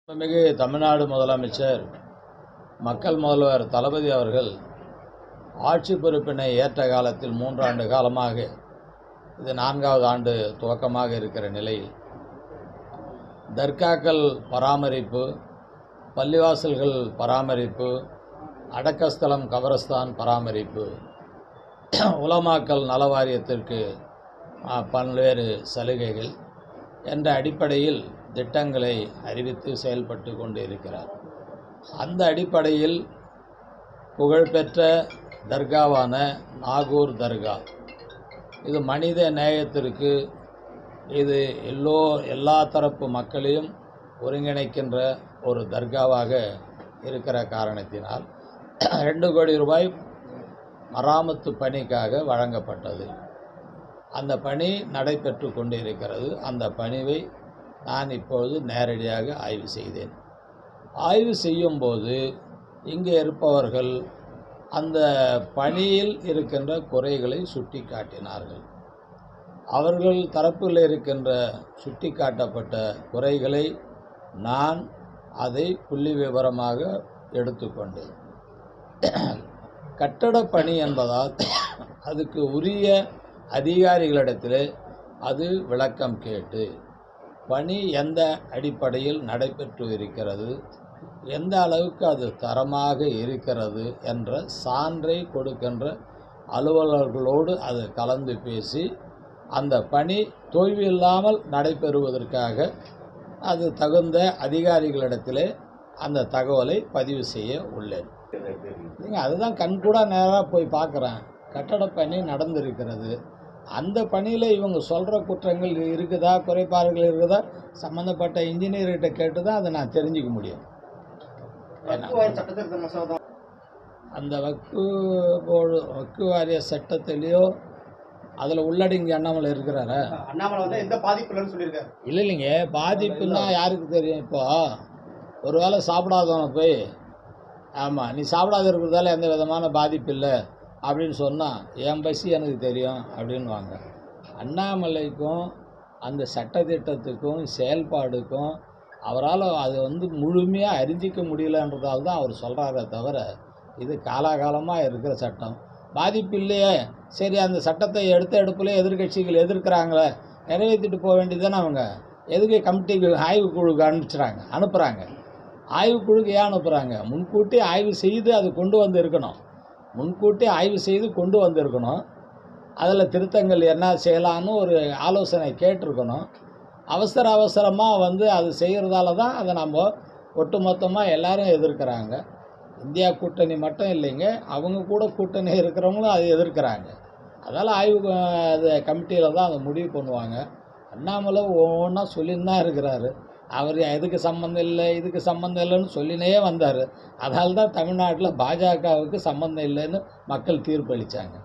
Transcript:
மாண்புமிகு தமிழ்நாடு முதலமைச்சர் மக்கள் முதல்வர் தளபதி அவர்கள் ஆட்சி பொறுப்பினை ஏற்ற காலத்தில் 3 ஆண்டு காலமாக இது 4வது ஆண்டு துவக்கமாக இருக்கிற நிலையில் தர்காக்கள் பராமரிப்பு, பள்ளிவாசல்கள் பராமரிப்பு, அடக்கஸ்தலம் கபரஸ்தான் பராமரிப்பு, உலமாக்கல் நல வாரியத்திற்கு பல்வேறு சலுகைகள் என்ற அடிப்படையில் திட்டங்களை அறிவித்து செயல்பட்டு கொண்டு இருக்கிறார். அந்த அடிப்படையில் புகழ்பெற்ற தர்காவான நாகூர் தர்கா இது மனித நேயத்திற்கு இது எல்லா தரப்பு மக்களையும் ஒருங்கிணைக்கின்ற ஒரு தர்காவாக இருக்கிற காரணத்தினால் 2 கோடி ரூபாய் மராமத்து பணிக்காக வழங்கப்பட்டது. அந்த பணி நடைபெற்று கொண்டு இருக்கிறது. அந்த பணிவை நான் இப்பொழுது நேரடியாக ஆய்வு செய்தேன். ஆய்வு செய்யும்போது இங்கே இருப்பவர்கள் அந்த பணியில் இருக்கின்ற குறைகளை சுட்டி காட்டினார்கள். அவர்கள் தரப்பில் இருக்கின்ற சுட்டி காட்டப்பட்ட குறைகளை நான் அதை புள்ளி விவரமாக எடுத்துக்கொண்டேன். கட்டடப் பணி என்பதால் அதுக்கு உரிய அதிகாரிகளிடத்தில் அது விளக்கம் கேட்டு பணி எந்த அடிப்படையில் நடைபெற்று இருக்கிறது, எந்த அளவுக்கு அது தரமாக இருக்கிறது என்ற சான்றை கொடுக்கின்ற அலுவலர்களோடு அது கலந்து பேசி அந்த பணி தோல்வியில்லாமல் நடைபெறுவதற்காக அது தகுந்த அதிகாரிகளிடத்தில் அந்த தகவலை பதிவு செய்ய உள்ளேன். அதுதான் கண்கூட நேராக போய் பார்க்குறேன். கட்டடப் பணி நடந்திருக்கிறது. அந்த பணியில் இவங்க சொல்கிற குற்றங்கள் இருக்குதா, குறைபாடுகள் இருக்குதா, சம்மந்தப்பட்ட இன்ஜினியர்கிட்ட கேட்டு தான் அதை நான் தெரிஞ்சுக்க முடியும். அந்த வக்கு வாரிய சட்டத்திலேயோ அதில் உள்ளடங்கி அண்ணாமலை இருக்கிறாரா? அண்ணாமலை எந்த பாதிப்பு சொல்லியிருக்காரு? இல்லைங்க, பாதிப்புன்னா யாருக்கு தெரியும்? இப்போ ஒரு வேளை சாப்பிடாதவனை போய் ஆமாம் நீ சாப்பிடாத இருக்கிறதால எந்த விதமான பாதிப்பு இல்லை அப்படின்னு சொன்னால் என் பசி எனக்கு தெரியும் அப்படின்வாங்க. அண்ணாமலைக்கும் அந்த சட்டத்திட்டத்துக்கும் செயல்பாடுக்கும் அவரால் அது முழுமையாக அறிஞ்சிக்க முடியலன்றதால் தான் அவர் சொல்கிறாரே தவிர இது காலாகாலமாக இருக்கிற சட்டம். பாதிப்பு இல்லையே, சரி அந்த சட்டத்தை எடுப்பில் எதிர்கட்சிகள் எதிர்க்கிறாங்களே நிறைவேற்றிட்டு போக வேண்டியது தானே. அவங்க எதுக்கு கமிட்டிக்கு ஆய்வுக்குழுக்கு அனுப்புகிறாங்க? ஆய்வுக்குழுக்கு ஏன் அனுப்புகிறாங்க? முன்கூட்டி ஆய்வு செய்து அது கொண்டு வந்து இருக்கணும். முன்கூட்டி ஆய்வு செய்து கொண்டு வந்திருக்கணும். அதில் திருத்தங்கள் என்ன செய்யலான்னு ஒரு ஆலோசனை கேட்டிருக்கணும். அவசரமாக அது செய்கிறதால தான் அதை நம்ம ஒட்டுமொத்தமாக எல்லாரும் எதிர்க்கிறாங்க. இந்தியா கூட்டணி மட்டும் இல்லைங்க, அவங்க கூட கூட்டணி இருக்கிறவங்களும் அதை எதிர்க்கிறாங்க. அதனால் அது கமிட்டியில் தான் அதை முடிவு பண்ணுவாங்க. அண்ணாமலை ஒவ்வொன்றா சொல்லின்னு தான் இருக்கிறாரு. அவர் எதுக்கு சம்மந்தம் இல்லை, இதுக்கு சம்மந்தம் இல்லைன்னு சொல்லினே வந்தார். அதனால தான் தமிழ்நாட்டில் பாஜகவுக்கு சம்மந்தம் இல்லைன்னு மக்கள் தீர்ப்பளித்தாங்க.